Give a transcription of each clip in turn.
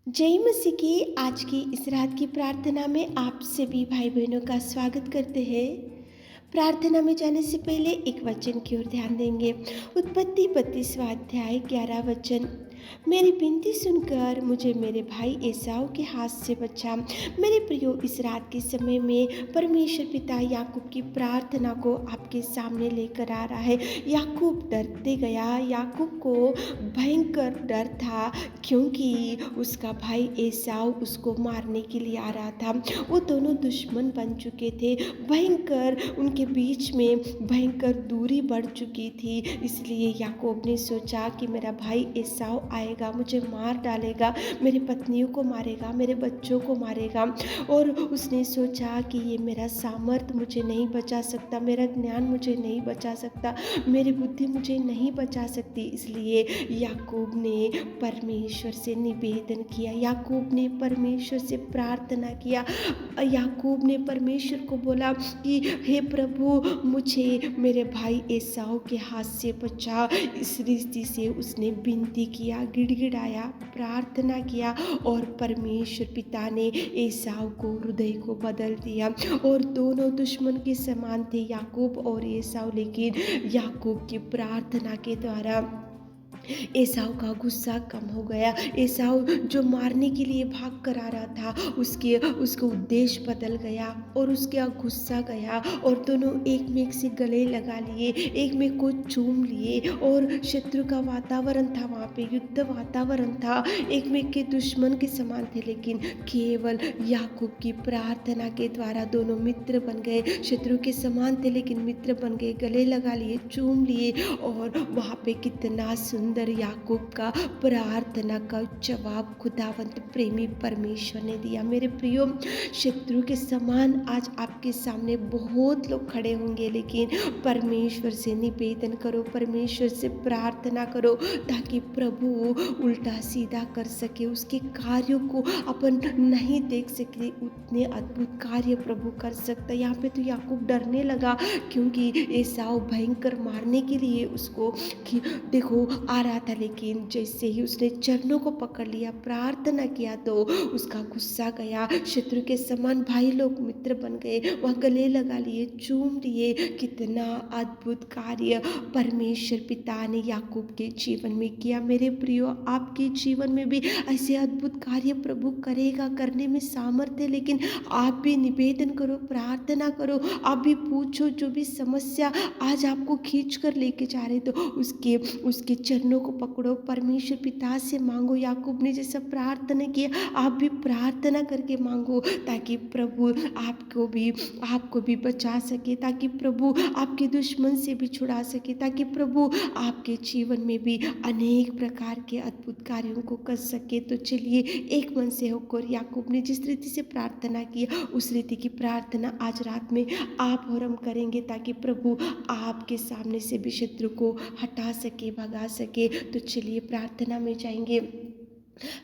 जय मसीह की आज की इस रात की प्रार्थना में आप सभी भाई बहनों का स्वागत करते हैं। प्रार्थना में जाने से पहले एक वचन की ओर ध्यान देंगे। उत्पत्ति 32वां अध्याय 11 वचन। मेरी विनती सुनकर मुझे मेरे भाई एसाव के हाथ से बचा। मेरे प्रियो, इस रात के समय में परमेश्वर पिता याकूब की प्रार्थना को आपके सामने लेकर आ रहा है। याकूब डरते गया। याकूब को भयंकर डर था, क्योंकि उसका भाई एसाव उसको मारने के लिए आ रहा था। वो दोनों दुश्मन बन चुके थे। भयंकर उनके बीच में भयंकर दूरी बढ़ चुकी थी। इसलिए याकूब ने सोचा कि मेरा भाई एसाव आएगा, मुझे मार डालेगा, मेरी पत्नियों को मारेगा, मेरे बच्चों को मारेगा। और उसने सोचा कि ये मेरा सामर्थ्य मुझे नहीं बचा सकता, मेरा ज्ञान मुझे नहीं बचा सकता, मेरी बुद्धि मुझे नहीं बचा सकती। इसलिए याकूब ने परमेश्वर से निवेदन किया, याकूब ने परमेश्वर से प्रार्थना किया। याकूब ने परमेश्वर को बोला कि हे प्रभु, मुझे मेरे भाई एसाव के हाथ से बचा। इस रीति से उसने विनती किया, गिड़गिड़ाया, प्रार्थना किया और परमेश्वर पिता ने एसाव को हृदय को बदल दिया। और दोनों दुश्मन के समान थे, याकूब और एसाव, लेकिन याकूब की प्रार्थना के द्वारा एसाव का गुस्सा कम हो गया। एसाव जो मारने के लिए भाग कर आ रहा था, उसका उद्देश्य बदल गया और उसका गुस्सा गया। और दोनों एक में एक से गले लगा लिए, एक में को चूम लिए और शत्रु का वातावरण था, वहाँ पे युद्ध वातावरण था, एक में के दुश्मन के समान थे। लेकिन केवल याकूब की प्रार्थना के द्वारा दोनों मित्र बन गए। शत्रु के समान थे लेकिन मित्र बन गए, गले लगा लिए, चूम लिए। और वहाँ पे कितना सुंदर याकूब का प्रार्थना का जवाब खुदावंत प्रेमी परमेश्वर ने दिया। मेरे प्रियो, शत्रु के समान आज आपके सामने बहुत लोग खड़े होंगे, लेकिन परमेश्वर से निवेदन करो, परमेश्वर से प्रार्थना करो, ताकि प्रभु उल्टा सीधा कर सके। उसके कार्यों को अपन नहीं देख सके, उतने अद्भुत कार्य प्रभु कर सकता है। यहाँ पे तो याकूब डरने लगा, क्योंकि एसाव भयंकर मारने के लिए उसको देखो आ रहा था। लेकिन जैसे ही उसने चरणों को पकड़ लिया, प्रार्थना किया, तो उसका गुस्सा गया। शत्रु के समान भाई लोग मित्र बन गए, वह गले लगा लिए, चूम लिए। कितना अद्भुत कार्य परमेश्वर पिता ने याकूब के जीवन में किया। मेरे प्रियो, आपके जीवन में भी ऐसे अद्भुत कार्य प्रभु करेगा, करने में सामर्थ्य है। लेकिन आप भी निवेदन करो, प्रार्थना करो, आप भी पूछो। जो भी समस्या आज आपको खींच कर लेके जा रहे, तो उसके चरणों को पकड़ो, परमेश्वर पिता से मांगो। याकूब ने जैसा प्रार्थना किया, आप भी प्रार्थना करके मांगो, ताकि प्रभु आपको भी बचा सके, ताकि प्रभु आपके दुश्मन से भी छुड़ा सके, ताकि प्रभु आपके जीवन में भी अनेक प्रकार के अद्भुत कार्यों को कर सके। तो चलिए एक मन से होकर याकूब ने जिस रीति से प्रार्थना की, उस रीति की प्रार्थना आज रात में आप और हम करेंगे, ताकि प्रभु आपके सामने से भी शत्रु को हटा सके, भगा सके। तो चलिए प्रार्थना में जाएंगे।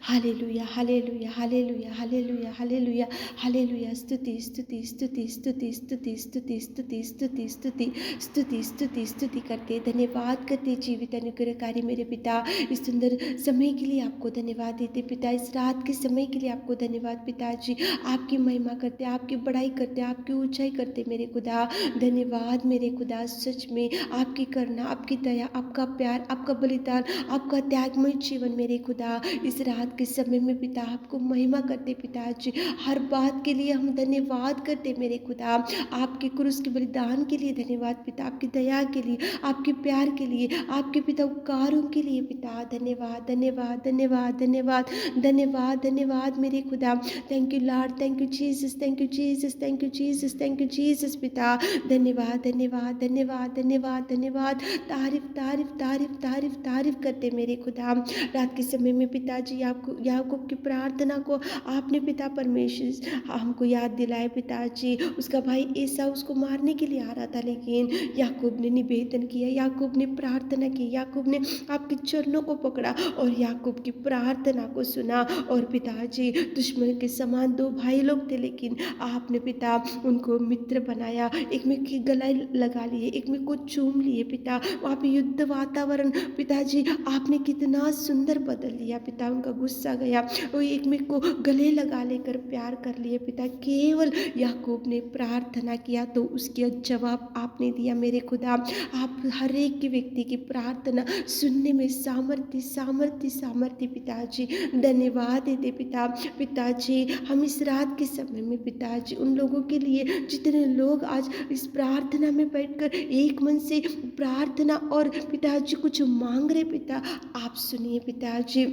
Hallelujah, hallelujah, hallelujah, hallelujah, hallelujah, hallelujah. स्तुति, स्तुति, स्तुति, स्तुति, स्तुति, स्तुति, स्तुति, स्तुति, स्तुति, स्तुति, स्तुति, स्तुति करते, धन्यवाद करते जीवित अनुग्रहकारी मेरे पिता। इस सुंदर समय के लिए आपको धन्यवाद देते पिता, इस रात के समय के लिए आपको धन्यवाद पिताजी। आपकी महिमा करते, आपकी बड़ाई करते, आपकी ऊंचाई करते मेरे खुदा। धन्यवाद मेरे खुदा, सच में आपकी करुणा, आपकी दया, आपका प्यार, आपका बलिदान, आपका त्यागमय जीवन मेरे खुदा। इस रात के समय में पिता आपको महिमा करते पिताजी, हर बात के लिए हम धन्यवाद करते मेरे खुदा। आपके क्रूस के बलिदान के लिए धन्यवाद पिता, आपकी दया के लिए, आपके प्यार के लिए, आपके पिता उपकारों के लिए पिता। धन्यवाद, धन्यवाद, धन्यवाद, धन्यवाद, धन्यवाद, धन्यवाद मेरे खुदा। Thank you Lord, thank you Jesus, thank you Jesus, thank you Jesus, thank you Jesus पिता। धन्यवाद, धन्यवाद, धन्यवाद, धन्यवाद, धन्यवाद। तारीफ, तारीफ, तारीफ, तारीफ, तारीफ करते मेरे खुदा। रात के समय में पिताजी याकूब की प्रार्थना को आपने पिता परमेश्वर हमको याद दिलाए पिताजी। उसका भाई एसाव उसको मारने के लिए आ रहा था, लेकिन याकूब ने निवेदन किया, याकूब ने प्रार्थना की, याकूब ने आपके चरणों को पकड़ा और याकूब की प्रार्थना को सुना। और पिताजी, दुश्मन के समान दो भाई लोग थे, लेकिन आपने पिता उनको मित्र बनाया, एक में की गला लगा लिए, एक में को चूम लिए पिता। वहाँ पे युद्ध वातावरण पिताजी आपने कितना सुंदर बदल दिया पिता। उनका उनका गुस्सा गया, वो एक में को गले लगा लेकर प्यार कर लिए पिता। केवल याकूब ने प्रार्थना किया तो उसके जवाब आपने दिया मेरे खुदा। आप हर एक की व्यक्ति की प्रार्थना सुनने में सामर्थ्य सामर्थ्य सामर्थ्य पिताजी धन्यवाद देते पिता। पिताजी हम इस रात के समय में पिताजी उन लोगों के लिए जितने लोग आज इस प्रार्थना में बैठकर एक मन से प्रार्थना और पिताजी कुछ मांग रहे पिता, आप सुनिए पिताजी।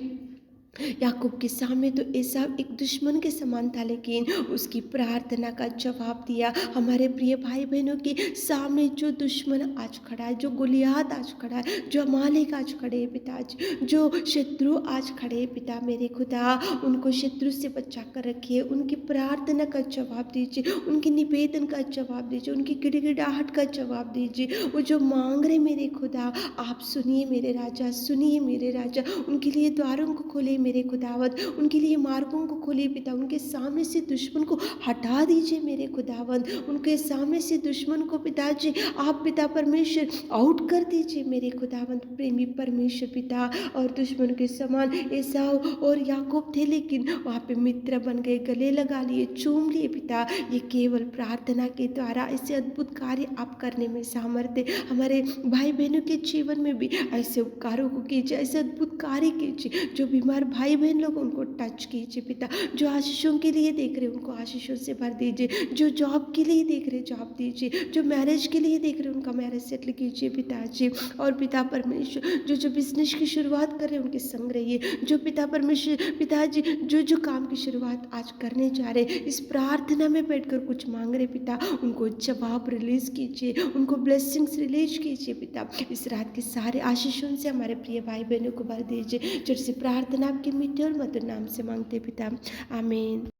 याकूब के सामने तो एसाव एक दुश्मन के समान था, लेकिन उसकी प्रार्थना का जवाब दिया। हमारे प्रिय भाई बहनों के सामने जो दुश्मन आज खड़ा है, जो गोलियात आज खड़ा है, जो अमालेक आज खड़े हैं पिताजी, जो शत्रु आज खड़े हैं पिता मेरे खुदा, उनको शत्रु से बचा कर रखिए। उनकी प्रार्थना का जवाब दीजिए, उनके निवेदन का जवाब दीजिए, उनकी गिड़गिड़ाहट का जवाब दीजिए। वो जो मांग रहे मेरे खुदा, आप सुनिए मेरे राजा, सुनिए मेरे राजा। उनके लिए द्वारों को खोले मेरे खुदावंत, उनके लिए मार्गों को खोले पिता। उनके सामने से दुश्मन को हटा दीजिए मेरे खुदावंत, उनके सामने से दुश्मन को पिताजी आप पिता परमेश्वर आउट कर दीजिए मेरे खुदावंत प्रेमी परमेश्वर पिता। और दुश्मन के समान एसाव और याकूब थे, लेकिन वहाँ पे मित्र बन गए, गले लगा लिए, चूम लिए पिता। ये केवल प्रार्थना के द्वारा ऐसे अद्भुत कार्य आप करने में सामर्थ्य। हमारे भाई बहनों के जीवन में भी ऐसे उपकारों को कीजिए, ऐसे अद्भुत कार्य कीजिए। जो बीमार भाई बहन लोग उनको टच कीजिए पिता। जो आशीषों के लिए देख रहे उनको आशीषों से भर दीजिए। जो जॉब के लिए देख रहे जॉब दीजिए। जो मैरिज के लिए देख रहे उनका मैरिज सेटल कीजिए पिताजी। और पिता परमेश्वर जो बिजनेस की शुरुआत कर रहे हैं उनके संग रहिए। जो पिता परमेश्वर पिताजी जो काम की शुरुआत आज करने जा रहे, इस प्रार्थना में बैठकर कुछ मांग रहे पिता, उनको जवाब रिलीज कीजिए, उनको ब्लेसिंग्स रिलीज कीजिए पिता। इस रात के सारे आशीषों से हमारे प्रिय भाई बहनों को भर दीजिए। जैसे प्रार्थना आपके मीठे और मधुर नाम से मांगते पिता, आमीन।